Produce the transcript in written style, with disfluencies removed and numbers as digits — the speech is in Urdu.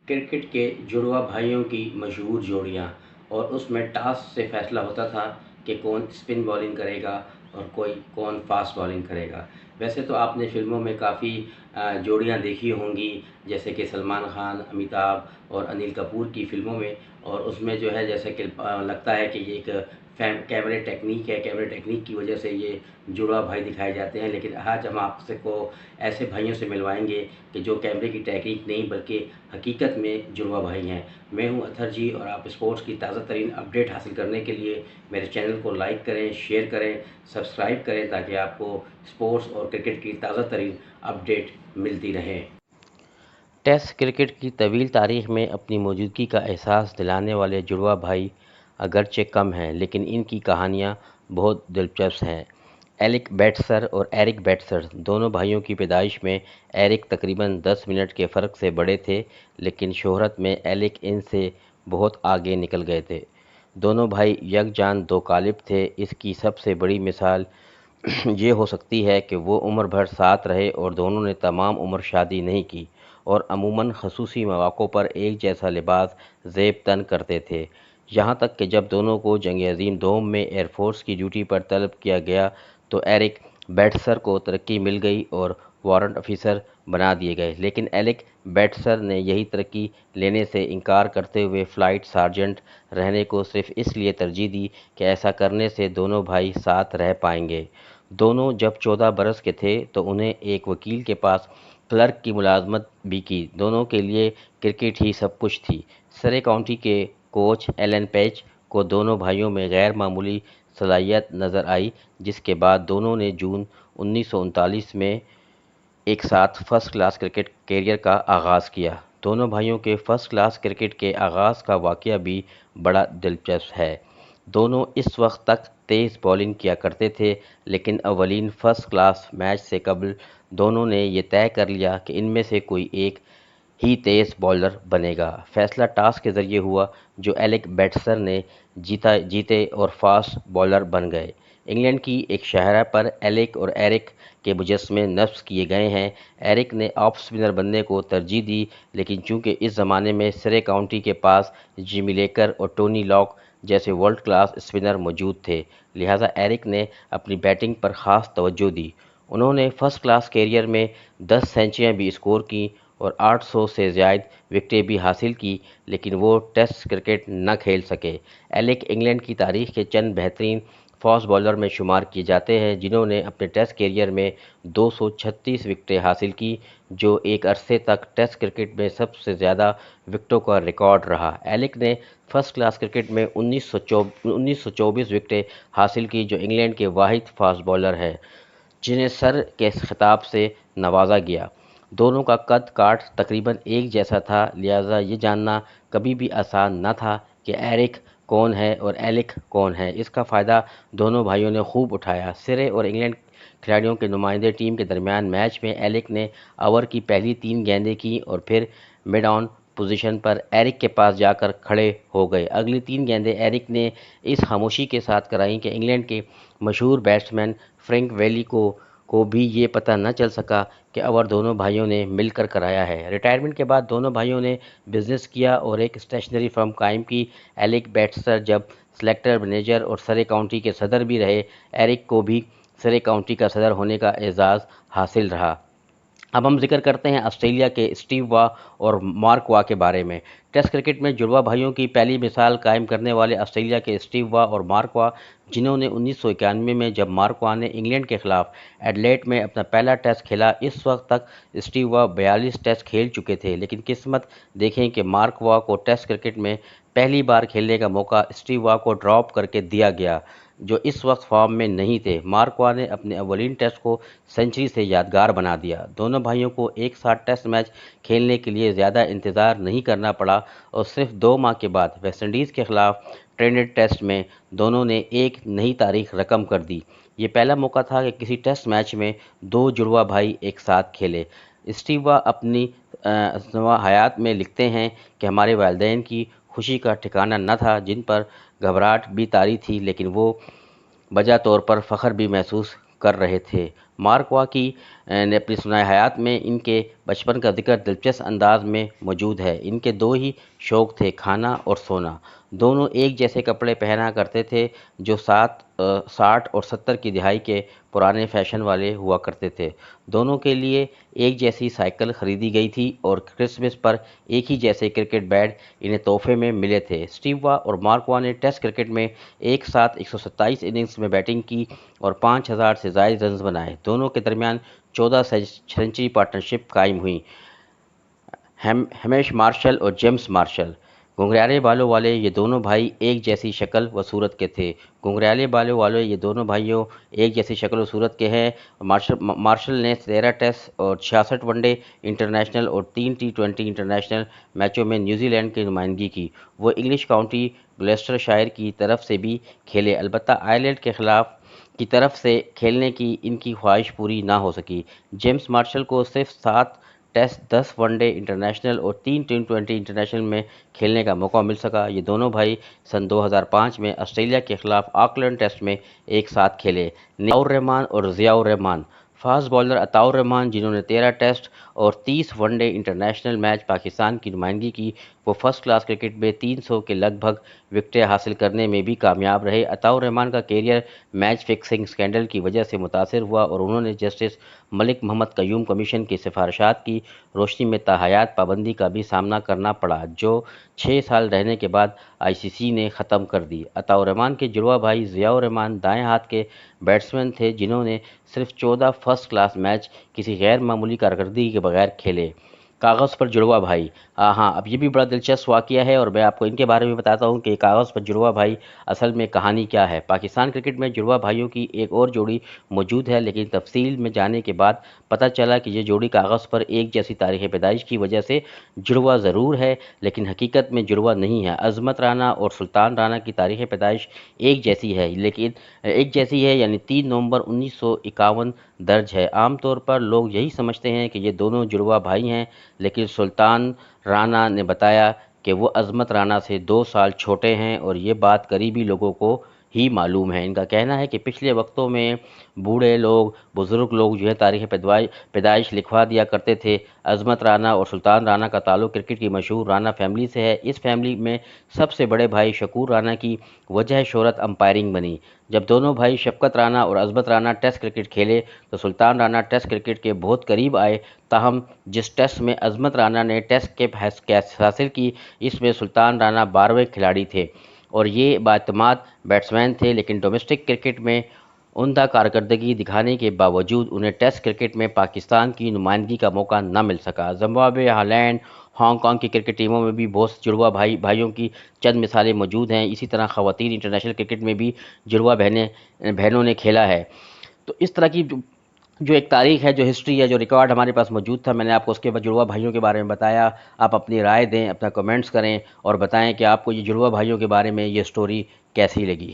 کرکٹ کے جڑواں بھائیوں کی مشہور جوڑیاں، اور اس میں ٹاس سے فیصلہ ہوتا تھا کہ کون اسپن بالنگ کرے گا اور کون فاسٹ بالنگ کرے گا۔ ویسے تو آپ نے فلموں میں کافی جوڑیاں دیکھی ہوں گی، جیسے کہ سلمان خان، امیتابھ اور انل کپور کی فلموں میں، اور اس میں جو ہے جیسے کہ لگتا ہے کہ یہ ایک کیمرے ٹیکنیک ہے، کیمرے ٹیکنیک کی وجہ سے یہ جڑواں بھائی دکھائے جاتے ہیں۔ لیکن آج ہم آپ کو ایسے بھائیوں سے ملوائیں گے کہ جو کیمرے کی ٹیکنیک نہیں بلکہ حقیقت میں جڑواں بھائی ہیں۔ میں ہوں اطہر جی، اور آپ اسپورٹس کی تازہ ترین اپڈیٹ حاصل کرنے کے لیے میرے چینل کو لائک کریں، شیئر کریں، سبسکرائب کریں، تاکہ آپ کو اسپورٹس اور کرکٹ کی تازہ ترین اپڈیٹ ملتی رہے۔ ٹیسٹ کرکٹ کی طویل تاریخ میں اپنی موجودگی کا احساس دلانے والے جڑواں بھائی اگرچہ کم ہیں، لیکن ان کی کہانیاں بہت دلچسپ ہیں۔ ایلک بیٹسر اور ایرک بیٹسر دونوں بھائیوں کی پیدائش میں ایرک تقریباً 10 منٹ کے فرق سے بڑے تھے، لیکن شہرت میں ایلک ان سے بہت آگے نکل گئے تھے۔ دونوں بھائی یکجان دو قالب تھے۔ اس کی سب سے بڑی مثال یہ ہو سکتی ہے کہ وہ عمر بھر ساتھ رہے اور دونوں نے تمام عمر شادی نہیں کی، اور عموماً خصوصی مواقع پر ایک جیسا لباس زیب تن کرتے تھے، یہاں تک کہ جب دونوں کو جنگ عظیم دوم میں ایئر فورس کی ڈیوٹی پر طلب کیا گیا تو ایرک بیٹسر کو ترقی مل گئی اور وارنٹ آفیسر بنا دیے گئے، لیکن ایلک بیٹسر نے یہی ترقی لینے سے انکار کرتے ہوئے فلائٹ سارجنٹ رہنے کو صرف اس لیے ترجیح دی کہ ایسا کرنے سے دونوں بھائی ساتھ رہ پائیں گے۔ دونوں جب 14 برس کے تھے تو انہیں ایک وکیل کے پاس کلرک کی ملازمت بھی کی۔ دونوں کے لیے کرکٹ ہی سب کچھ تھی۔ سرے کاؤنٹی کے کوچ ایلن پیج کو دونوں بھائیوں میں غیر معمولی صلاحیت نظر آئی، جس کے بعد دونوں نے جون 1939 میں ایک ساتھ فرسٹ کلاس کرکٹ کیریئر کا آغاز کیا۔ دونوں بھائیوں کے فرسٹ کلاس کرکٹ کے آغاز کا واقعہ بھی بڑا دلچسپ ہے۔ دونوں اس وقت تک تیز بالنگ کیا کرتے تھے، لیکن اولین فرسٹ کلاس میچ سے قبل دونوں نے یہ طے کر لیا کہ ان میں سے کوئی ایک ہی تیز بالر بنے گا۔ فیصلہ ٹاس کے ذریعے ہوا، جو ایلک بیٹسر نے جیتے اور فاسٹ بالر بن گئے۔ انگلینڈ کی ایک شاہراہ پر ایلک اور ایرک کے مجسمے نصب کیے گئے ہیں۔ ایرک نے آف اسپنر بننے کو ترجیح دی، لیکن چونکہ اس زمانے میں سرے کاؤنٹی کے پاس جیمی لیکر اور ٹونی لاک جیسے ورلڈ کلاس اسپنر موجود تھے، لہٰذا ایرک نے اپنی بیٹنگ پر خاص توجہ دی۔ انہوں نے فرسٹ کلاس کیریئر میں 10 سنچریاں بھی اسکور کیں اور 800 سے زائد وکٹیں بھی حاصل کی، لیکن وہ ٹیسٹ کرکٹ نہ کھیل سکے۔ ایلک انگلینڈ کی تاریخ کے چند بہترین فاسٹ بالر میں شمار کیے جاتے ہیں، جنہوں نے اپنے ٹیسٹ کیریئر میں 236 وکٹیں حاصل کیں، جو ایک عرصے تک ٹیسٹ کرکٹ میں سب سے زیادہ وکٹوں کا ریکارڈ رہا۔ ایلک نے فرسٹ کلاس کرکٹ میں 1924 وکٹیں حاصل کی، جو انگلینڈ کے واحد فاسٹ بالر ہیں جنہیں سر کے خطاب سے نوازا گیا۔ دونوں کا قد کاٹ تقریباً ایک جیسا تھا، لہٰذا یہ جاننا کبھی بھی آسان نہ تھا کہ ایرک کون ہے اور ایلک کون ہے۔ اس کا فائدہ دونوں بھائیوں نے خوب اٹھایا۔ سرے اور انگلینڈ کھلاڑیوں کے نمائندے ٹیم کے درمیان میچ میں ایلک نے اوور کی پہلی 3 گیندیں کیں اور پھر مڈ آن پوزیشن پر ایرک کے پاس جا کر کھڑے ہو گئے۔ اگلی 3 گیندیں ایرک نے اس خاموشی کے ساتھ کرائیں کہ انگلینڈ کے مشہور بیٹسمین فرینک ویلی کو بھی یہ پتہ نہ چل سکا کہ اوور دونوں بھائیوں نے مل کر کرایا ہے۔ ریٹائرمنٹ کے بعد دونوں بھائیوں نے بزنس کیا اور ایک اسٹیشنری فرم قائم کی۔ ایلک بیٹسر جب سلیکٹر، مینیجر اور سرے کاؤنٹی کے صدر بھی رہے، ایرک کو بھی سرے کاؤنٹی کا صدر ہونے کا اعزاز حاصل رہا۔ اب ہم ذکر کرتے ہیں آسٹریلیا کے اسٹیو وا اور مارک وا کے بارے میں۔ ٹیسٹ کرکٹ میں جڑواں بھائیوں کی پہلی مثال قائم کرنے والے آسٹریلیا کے اسٹیو وا اور مارک وا، جنہوں نے 1991 میں جب مارک وا نے انگلینڈ کے خلاف ایڈیلیڈ میں اپنا پہلا ٹیسٹ کھیلا، اس وقت تک اسٹیو وا 42 ٹیسٹ کھیل چکے تھے، لیکن قسمت دیکھیں کہ مارک وا کو ٹیسٹ کرکٹ میں پہلی بار کھیلنے کا موقع اسٹیو وا کو ڈراپ کر کے دیا گیا، جو اس وقت فارم میں نہیں تھے۔ مارک وا نے اپنے اولین ٹیسٹ کو سنچری سے یادگار بنا دیا۔ دونوں بھائیوں کو ایک ساتھ ٹیسٹ میچ کھیلنے کے لیے زیادہ انتظار نہیں کرنا پڑا اور صرف 2 ماہ کے بعد ویسٹ انڈیز کے خلاف ٹرینڈ ٹیسٹ میں دونوں نے ایک نئی تاریخ رقم کر دی۔ یہ پہلا موقع تھا کہ کسی ٹیسٹ میچ میں 2 جڑواں بھائی ایک ساتھ کھیلے۔ اسٹیو وا اپنی حیات میں لکھتے ہیں کہ ہمارے والدین کی خوشی کا ٹھکانہ نہ تھا، جن پر گھبراہٹ بھی طاری تھی، لیکن وہ بجا طور پر فخر بھی محسوس کر رہے تھے۔ مارک وا کی نے اپنی ثنائے حیات میں ان کے بچپن کا ذکر دلچسپ انداز میں موجود ہے۔ ان کے دو ہی شوق تھے، کھانا اور سونا۔ دونوں ایک جیسے کپڑے پہنا کرتے تھے جو 60 اور 70 کی دہائی کے پرانے فیشن والے ہوا کرتے تھے۔ دونوں کے لیے ایک جیسی سائیکل خریدی گئی تھی اور کرسمس پر ایک ہی جیسے کرکٹ بیٹ انہیں تحفے میں ملے تھے۔ اسٹیو وا اور مارک وا نے ٹیسٹ کرکٹ میں ایک ساتھ 127 اننگز میں بیٹنگ کی اور 5000 سے زائد رنز بنائے۔ دونوں کے درمیان 14 سنچری پارٹنرشپ قائم ہوئی۔ ہمیش مارشل اور جیمز مارشل۔ گھنگریالے بالوں والے یہ دونوں بھائی ایک جیسی شکل و صورت کے تھے۔ گھنگریالے بالوں والے یہ دونوں بھائیوں ایک جیسی شکل و صورت کے ہیں۔ مارشل نے 13 ٹیسٹ اور 66 ون ڈے انٹرنیشنل اور 3 T20 انٹرنیشنل میچوں میں نیوزی لینڈ کی نمائندگی کی۔ وہ انگلش کاؤنٹی گلیسٹرشائر کی طرف سے بھی کھیلے، البتہ آئرلینڈ کے خلاف کی طرف سے کھیلنے کی ان کی خواہش پوری نہ ہو سکی۔ جیمز مارشل کو صرف 7 ٹیسٹ، 10 ون ڈے انٹرنیشنل اور 3 T20 انٹرنیشنل میں کھیلنے کا موقع مل سکا۔ یہ دونوں بھائی سن 2005 میں آسٹریلیا کے خلاف آکلینڈ ٹیسٹ میں ایک ساتھ کھیلے۔ عطاء الرحمن اور ضیاء الرحمن۔ فاسٹ بالر عطاء الرحمن، جنہوں نے 13 ٹیسٹ اور 30 one day international match Pakistan کی نمائندگی کی، وہ فرسٹ کلاس کرکٹ میں 300 کے لگ بھگ وکٹیں حاصل کرنے میں بھی کامیاب رہے۔ عطاء الرحمن کا کیریئر میچ فکسنگ اسکینڈل کی وجہ سے متاثر ہوا اور انہوں نے جسٹس ملک محمد قیوم کمیشن کی سفارشات کی روشنی میں تاحیات پابندی کا بھی سامنا کرنا پڑا، جو 6 سال رہنے کے بعد ICC نے ختم کر دی۔ عطاء الرحمن کے جڑواں بھائی ضیاء الرحمن دائیں ہاتھ کے بیٹسمین تھے، جنہوں نے صرف 14 فرسٹ کلاس میچ کسی غیر معمولی کارکردگی کے بغیر کھیلے۔ کاغذ پر جڑواں بھائی۔ ہاں، اب یہ بھی بڑا دلچسپ واقعہ ہے اور میں آپ کو ان کے بارے میں بتاتا ہوں کہ کاغذ پر جڑواں بھائی اصل میں کہانی کیا ہے۔ پاکستان کرکٹ میں جڑواں بھائیوں کی ایک اور جوڑی موجود ہے، لیکن تفصیل میں جانے کے بعد پتہ چلا کہ یہ جوڑی کاغذ پر ایک جیسی تاریخ پیدائش کی وجہ سے جڑواں ضرور ہے، لیکن حقیقت میں جڑواں نہیں ہے۔ عظمت رانا اور سلطان رانا کی تاریخ پیدائش ایک جیسی ہے، یعنی 3 نومبر 1951 درج ہے۔ عام طور پر لوگ یہی سمجھتے ہیں کہ یہ دونوں جڑواں بھائی ہیں، لیکن سلطان رانا نے بتایا کہ وہ عظمت رانا سے 2 سال چھوٹے ہیں اور یہ بات قریبی لوگوں کو ہی معلوم ہے۔ ان کا کہنا ہے کہ پچھلے وقتوں میں بوڑھے لوگ، بزرگ لوگ جو ہے تاریخ پیدائش لکھوا دیا کرتے تھے۔ عظمت رانا اور سلطان رانا کا تعلق کرکٹ کی مشہور رانا فیملی سے ہے۔ اس فیملی میں سب سے بڑے بھائی شکور رانا کی وجہ شہرت امپائرنگ بنی۔ جب دونوں بھائی شفقت رانا اور عظمت رانا ٹیسٹ کرکٹ کھیلے تو سلطان رانا ٹیسٹ کرکٹ کے بہت قریب آئے، تاہم جس ٹیسٹ میں عظمت رانا نے ٹیسٹ کیپ حاصل کی، اس میں سلطان رانا 12ویں کھلاڑی تھے اور یہ بااعتماد بیٹسمین تھے، لیکن ڈومیسٹک کرکٹ میں عمدہ کارکردگی دکھانے کے باوجود انہیں ٹیسٹ کرکٹ میں پاکستان کی نمائندگی کا موقع نہ مل سکا۔ زمبابوے، ہالینڈ، ہانگ کانگ کی کرکٹ ٹیموں میں بھی بہت سے جڑواں بھائیوں کی چند مثالیں موجود ہیں۔ اسی طرح خواتین انٹرنیشنل کرکٹ میں بھی جڑواں بہنوں نے کھیلا ہے۔ تو اس طرح کی جو ایک تاریخ ہے، جو ہسٹری ہے، جو ریکارڈ ہمارے پاس موجود تھا، میں نے آپ کو اس کے بعد جڑواں بھائیوں کے بارے میں بتایا۔ آپ اپنی رائے دیں، اپنا کمنٹس کریں اور بتائیں کہ آپ کو یہ جڑواں بھائیوں کے بارے میں یہ سٹوری کیسی لگی۔